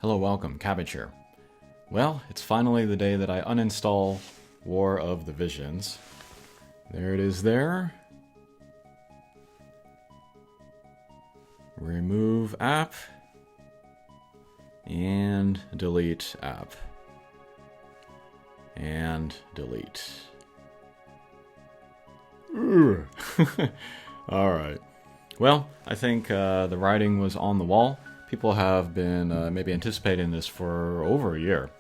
Hello, welcome, Cabbage here. Well, it's finally the day that I uninstall War of the Visions. There it is there. Remove app. And delete app. And delete. Alright. Well, I think the writing was on the wall. People have been maybe anticipating this for over a year.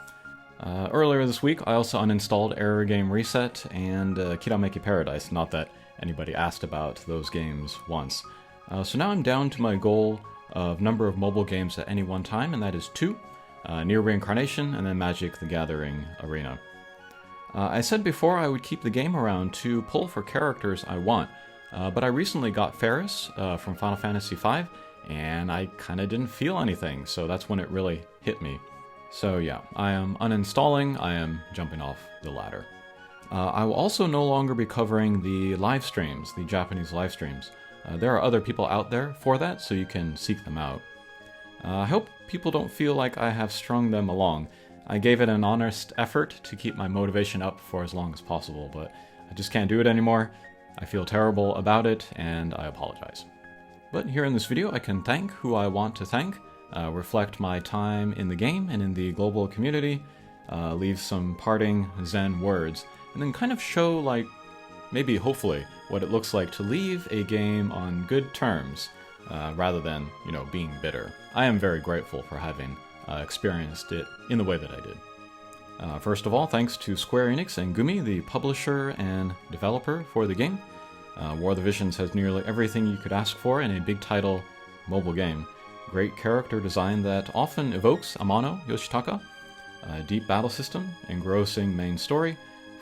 Earlier this week, I also uninstalled Error Game Reset and Kirameki Paradise, not that anybody asked about those games once. So now I'm down to my goal of number of mobile games at any one time, and that is 2. Near Reincarnation, and then Magic the Gathering Arena. I said before I would keep the game around to pull for characters I want, but I recently got Ferris from Final Fantasy V, and I kinda didn't feel anything, so that's when it really hit me. So yeah, I am uninstalling, I am jumping off the ladder. I will also no longer be covering the live streams, the Japanese live streams. There are other people out there for that, so you can seek them out. I hope people don't feel like I have strung them along. I gave it an honest effort to keep my motivation up for as long as possible, but I just can't do it anymore. I feel terrible about it, and I apologize. But here in this video, I can thank who I want to thank, reflect my time in the game and in the global community, leave some parting Zen words, and then kind of show, like, maybe hopefully, what it looks like to leave a game on good terms, rather than, you know, being bitter. I am very grateful for having experienced it in the way that I did. First of all, thanks to Square Enix and Gumi, the publisher and developer for the game. War of the Visions has nearly everything you could ask for in a big title mobile game. Great character design that often evokes Amano Yoshitaka, a deep battle system, engrossing main story,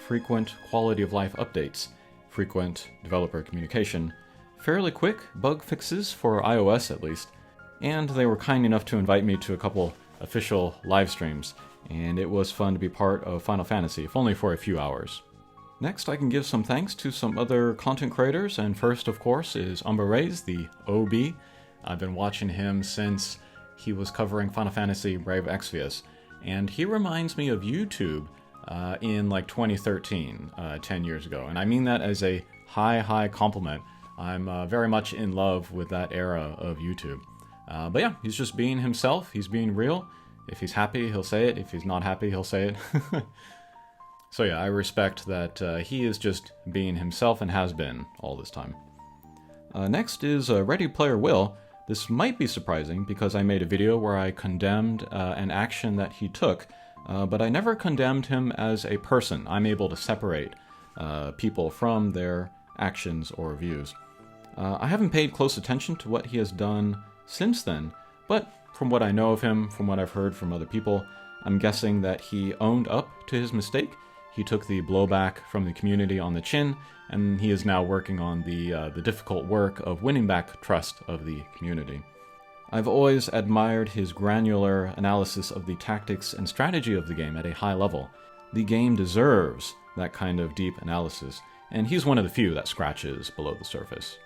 frequent quality of life updates, frequent developer communication, fairly quick bug fixes for iOS at least, and they were kind enough to invite me to a couple official live streams, and it was fun to be part of Final Fantasy, if only for a few hours. Next, I can give some thanks to some other content creators, and first, of course, is Umberraze, the OB. I've been watching him since he was covering Final Fantasy Brave Exvius, and he reminds me of YouTube in like 2013, 10 years ago, and I mean that as a high compliment. I'm very much in love with that era of YouTube. But yeah, he's just being himself, he's being real. If he's happy, he'll say it. If he's not happy, he'll say it. So yeah, I respect that he is just being himself and has been all this time. Next is Ready Player Will. This might be surprising because I made a video where I condemned an action that he took, but I never condemned him as a person. I'm able to separate people from their actions or views. I haven't paid close attention to what he has done since then, but from what I know of him, from what I've heard from other people, I'm guessing that he owned up to his mistake. He took the blowback from the community on the chin, and he is now working on the difficult work of winning back trust of the community. I've always admired his granular analysis of the tactics and strategy of the game at a high level. The game deserves that kind of deep analysis, and he's one of the few that scratches below the surface.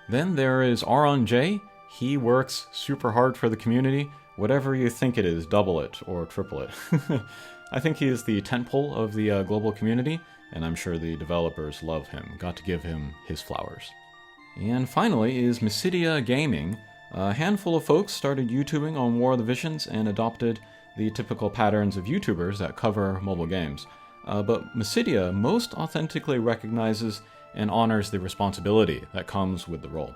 Then there is Aron J. He works super hard for the community. Whatever you think it is, double it or triple it. I think he is the tentpole of the global community, and I'm sure the developers love him. Got to give him his flowers. And finally is Mysidia Gaming. A handful of folks started YouTubing on War of the Visions and adopted the typical patterns of YouTubers that cover mobile games. But Mysidia most authentically recognizes and honors the responsibility that comes with the role.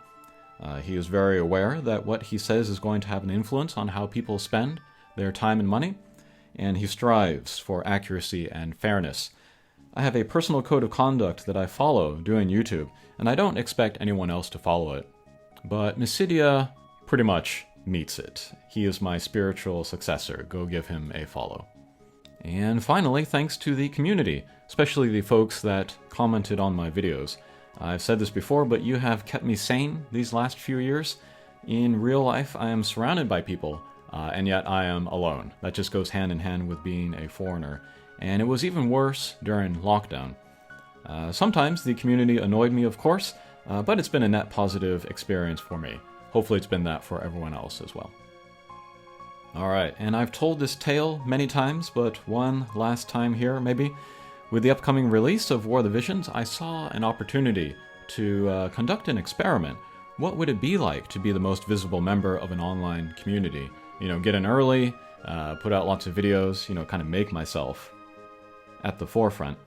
He is very aware that what he says is going to have an influence on how people spend their time and money, and he strives for accuracy and fairness. I have a personal code of conduct that I follow doing YouTube, and I don't expect anyone else to follow it. But Mysidia pretty much meets it. He is my spiritual successor. Go give him a follow. And finally, thanks to the community, especially the folks that commented on my videos. I've said this before, but you have kept me sane these last few years. In real life, I am surrounded by people, and yet I am alone. That just goes hand in hand with being a foreigner. And it was even worse during lockdown. Sometimes the community annoyed me, of course, but it's been a net positive experience for me. Hopefully it's been that for everyone else as well. Alright, and I've told this tale many times, but one last time here, maybe. With the upcoming release of War of the Visions, I saw an opportunity to conduct an experiment. What would it be like to be the most visible member of an online community? You know, get in early, put out lots of videos, you know, kind of make myself at the forefront.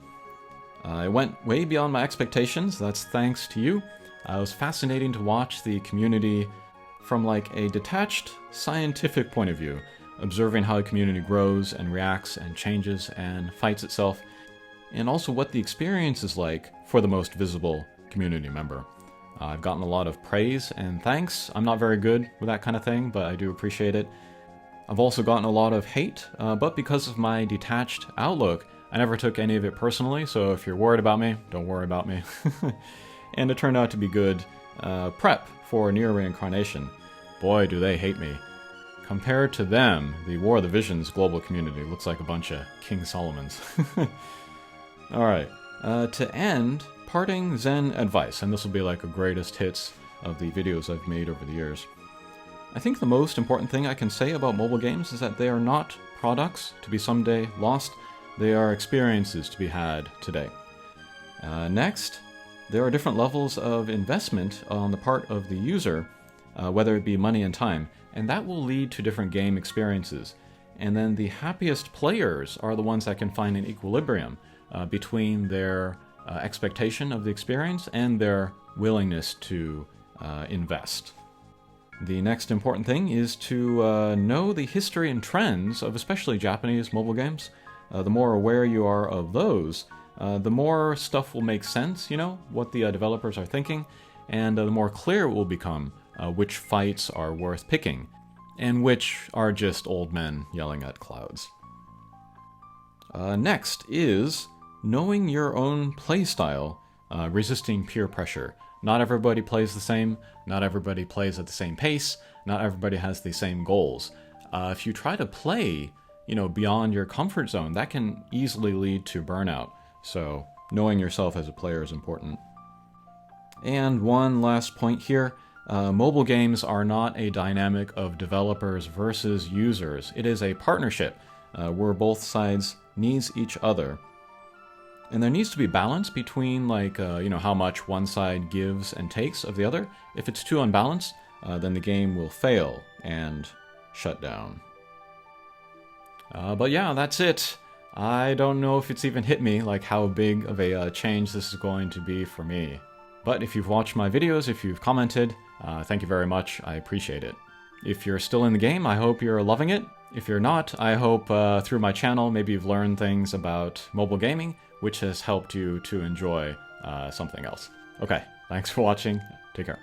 It went way beyond my expectations, that's thanks to you. It was fascinating to watch the community from like a detached, scientific point of view, observing how a community grows and reacts and changes and fights itself, and also what the experience is like for the most visible community member. I've gotten a lot of praise and thanks. I'm not very good with that kind of thing, but I do appreciate it. I've also gotten a lot of hate, but because of my detached outlook, I never took any of it personally, so if you're worried about me, don't worry about me. And it turned out to be good prep for near reincarnation. Boy, do they hate me. Compared to them, the War of the Visions global community looks like a bunch of King Solomons. Alright, to end, parting Zen advice, and this will be like a greatest hits of the videos I've made over the years. I think the most important thing I can say about mobile games is that they are not products to be someday lost, they are experiences to be had today. Next, there are different levels of investment on the part of the user, whether it be money and time, and that will lead to different game experiences. And then the happiest players are the ones that can find an equilibrium between their expectation of the experience and their willingness to invest. The next important thing is to know the history and trends of especially Japanese mobile games. The more aware you are of those, the more stuff will make sense, you know, what the developers are thinking, and the more clear it will become which fights are worth picking, and which are just old men yelling at clouds. Next is knowing your own playstyle, resisting peer pressure. Not everybody plays the same, not everybody plays at the same pace, not everybody has the same goals. If you try to play, you know, beyond your comfort zone, that can easily lead to burnout. So knowing yourself as a player is important. And one last point here, mobile games are not a dynamic of developers versus users. It is a partnership where both sides needs each other. And there needs to be balance between like, you know, how much one side gives and takes of the other. If it's too unbalanced, then the game will fail and shut down. But yeah, that's it. I don't know if it's even hit me, like how big of a change this is going to be for me. But if you've watched my videos, if you've commented, thank you very much, I appreciate it. If you're still in the game, I hope you're loving it. If you're not, I hope through my channel, maybe you've learned things about mobile gaming, which has helped you to enjoy something else. Okay, thanks for watching, take care.